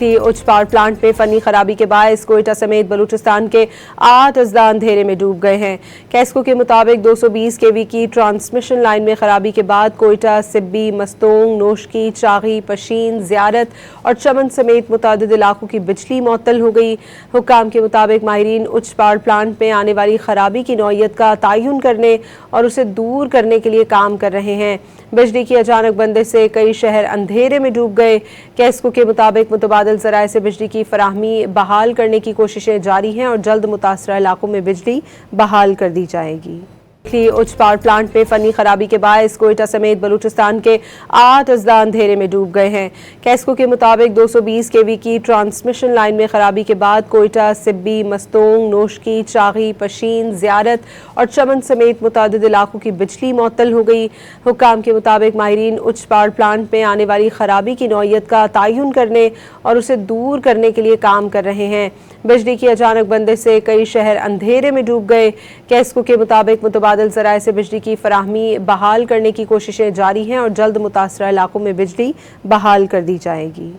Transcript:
बिजली उच्च power plant में फनी खराबी के बायस कोयटा समेत बलूचिस्तान के 8 अजला अंधेरे में डूब गए हैं। कैस्को के मुताबिक 220 केवी की ट्रांसमिशन लाइन में खराबी के बाद कोयटा, सिब्बी, मस्तोंग, नोशकी, चागी, पशीन, ज़ियारत और चमन समेत मुतअद्दिद इलाकों की बिजली मुअत्तल हो गई। हुक्काम के मुताबिक माहिरीन उच्च पावर प्लांट में आने वाली खराबी की नौइयत का तयन करने और उसे दूर करने के लिए काम कर रहे हैं। बिजली की अचानक बंदिश से कई शहर अंधेरे में डूब गए। कैस्को के मुताबिक मुतबादिल ज़राए से बिजली की फराहमी बहाल करने की कोशिशें जारी हैं और जल्द मुतासरा इलाकों में बिजली बहाल कर दी जाएगी। उच्च पावर प्लांट में फनी खराबी के बायस कोयटा समेत बलूचिस्तान के 8 अजला अंधेरे में डूब गए हैं। कैस्को के मुताबिक 220 केवी की ट्रांसमिशन लाइन में खराबी के बाद कोयटा, सिब्बी, मस्तोंग, नोशकी, चागी, पशीन, ज़ियारत और चमन समेत मुतअद्दिद इलाकों की बिजली मुअत्तल हो गई। हुक्काम के मुताबिक माहिरीन उच्च पावर प्लांट में आने वाली खराबी की नौइयत का तयन करने और उसे दूर करने के लिए काम कर रहे हैं। बिजली की अचानक बंदिश से कई शहर अंधेरे में डूब गए। कैस्को के मुताबिक मुतबादिल ज़राए से बिजली की फराहमी बहाल करने की कोशिशें जारी हैं और जल्द मुतासरा इलाकों में बिजली बहाल कर दी जाएगी।